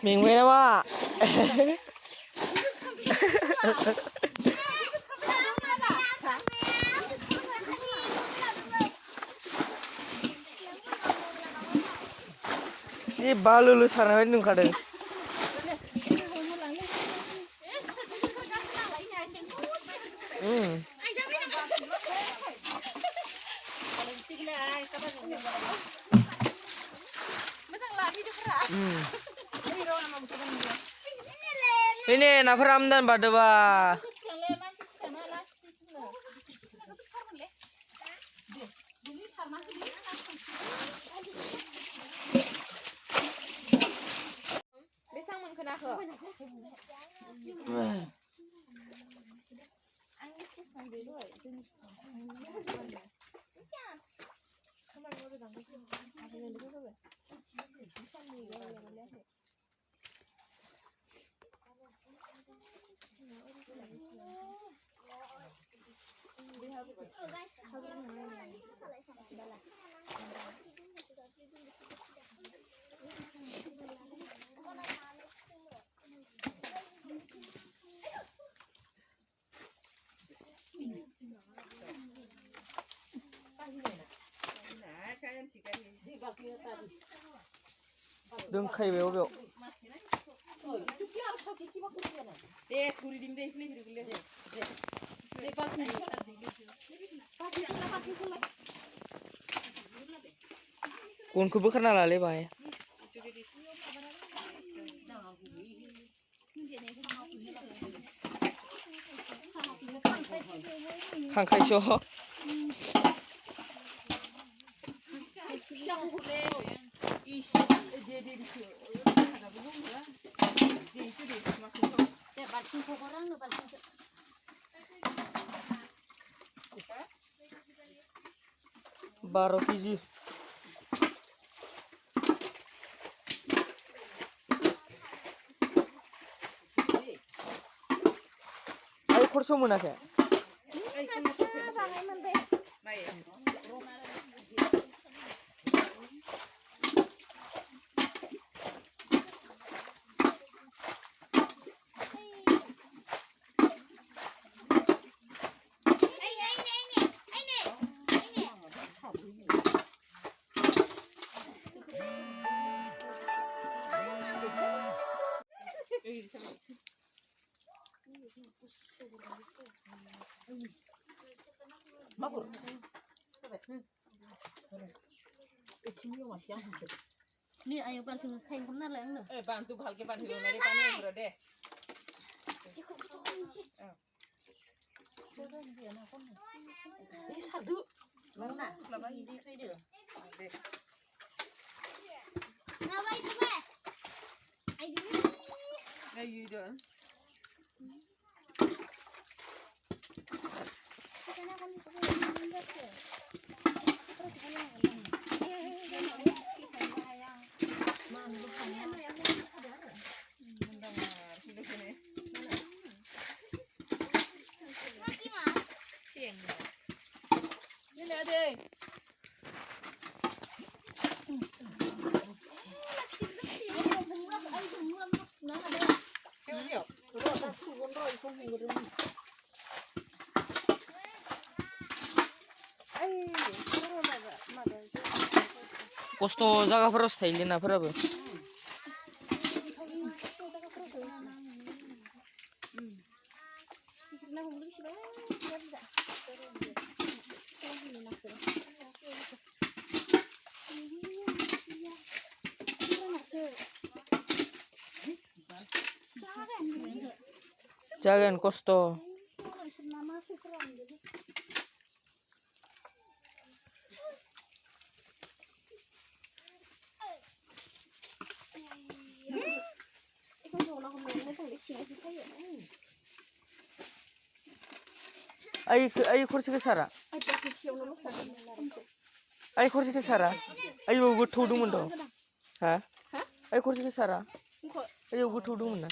मेंबाय नामा ए बालुलु सारनाय बायदि नुखादों ini nafar amdan badwa besang menkenako Đừng khay béo béo. Con cứ bước khăn là lấy bài. Khang khay cho. Baru kiji. Ayo kurso mana ke? Ni ayo bantu kain kemana lah yang ni? Bantu balik ke bantu mana? Pani yang berada. Ini satu. Mana? Selama ini kau itu. Nawai tu apa? Ayo. Ayo dah. Sekarang kami pergi berjalan. Terus pulang. Kosto jaga peros Thailand na perabu. Jangan kosto. Ay kursi ke sara. Ay kursi ke sara. Ay bu thudu mun do. Ha? Ay kursi ke sara. Ay bu thudu mun na.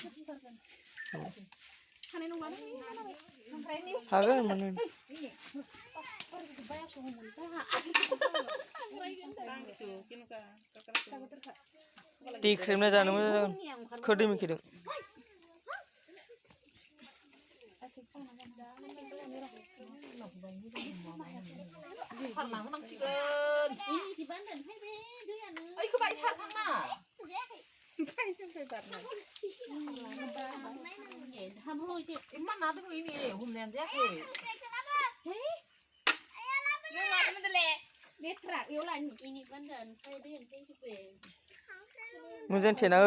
Haga mana? देख्रेबना जानो मोजां जागोन खोदै मिखिदों थांनांसिगोन ओइखौ बाय थांना इमान ना दङ इनि हमनायानो जायाखै मोजां थेना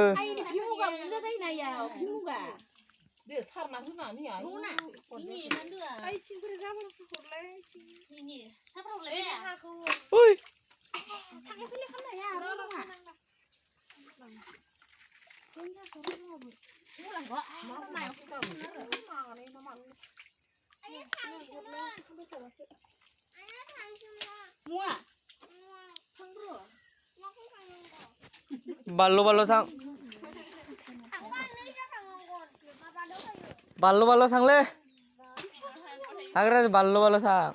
दे सारना होनानै ओइ बाल्ल' थां बाल्ल' थांलै हाग्रा बाल्ल' थां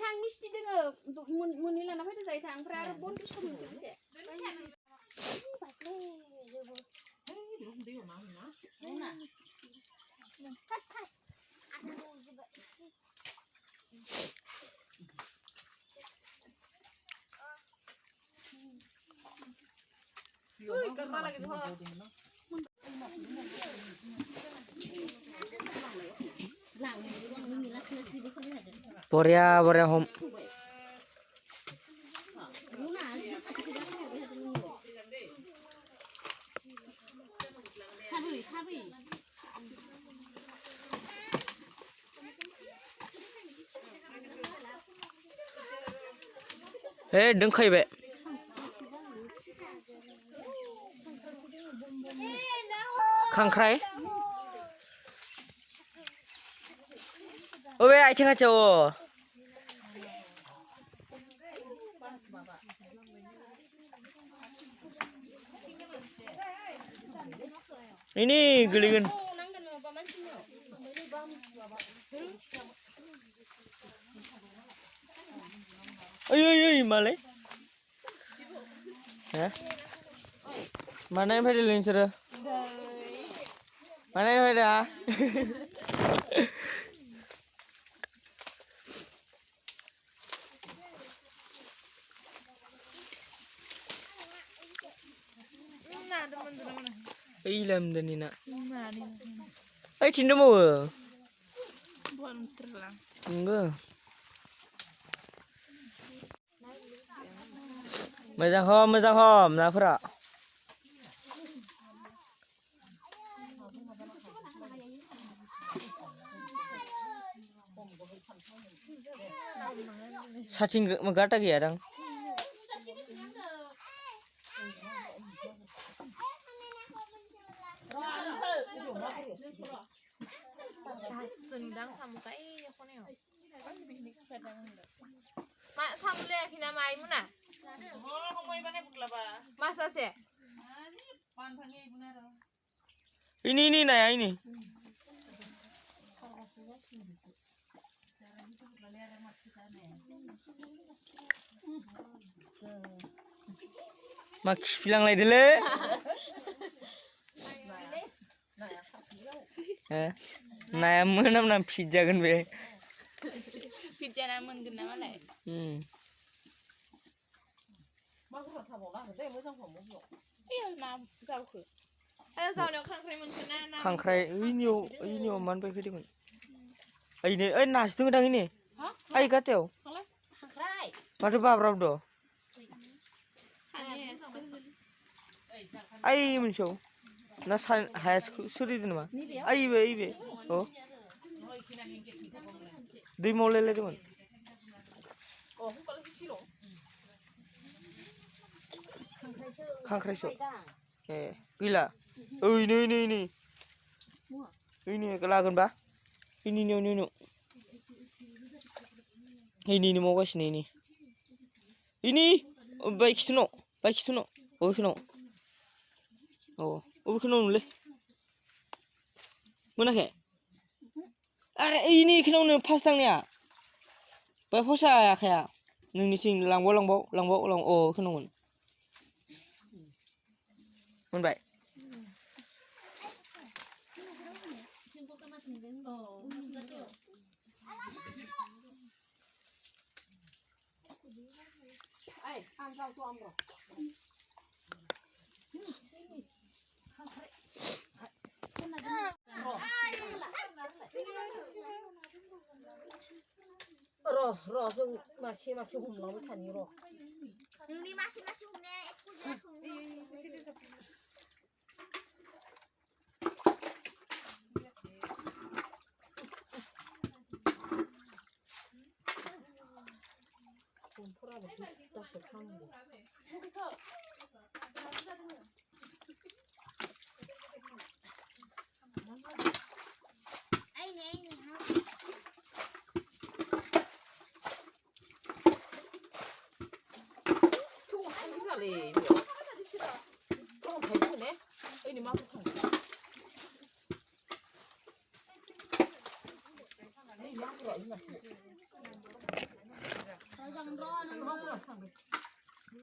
थां मिस्टि दोङो मोननै लाना फैदो जायो थां ओमफ्राय आरो बन्द सम मोनसे बरिया हम हे दोंखायबाय खांख्राय अबे आथिं खाथियाव ini goligin oi malai hah mana yang pada lencer mana yang pada ilam dan ini nak ay cinta mau enggak Mazang hom nafra sacing megata gaya dang Sendang samukai koneo. Mak samule kina mai muna. Masa se? Ini Naya ini. Mak bilang lagi dulu. Naya menam pizza kan be. Pizza namun guna malai. Iya mam jauh ke. Ayo soalnya kangkrai mencina. Kangkrai ini man pe fidi kan. Ini nasi tu ngedang ini. Hah? Ay kateo. Kangkrai. Matu babrab do. Ay mencow. Na hayas suri din ma. Ay be. Oh. Di mau lele di man. Kangkrai so. Gila. Oh ini. Ini kelagan ba? Ini. Ini mau kasih ini. Ini baik sino. Oh sino. अबेखौ नोंलै मोनाखै आरे इनि खिनावनो first थांनाया बाय फसाया आखाया नोंनिथिं लांबाव अ खोनांगोन मोनबाय Ai, ăn rau cho ăn rồi. Rồi, rồi, dừng mà xe hùng nó mới thành như rồi. Đừng đi mà xe hùng nè, em cũng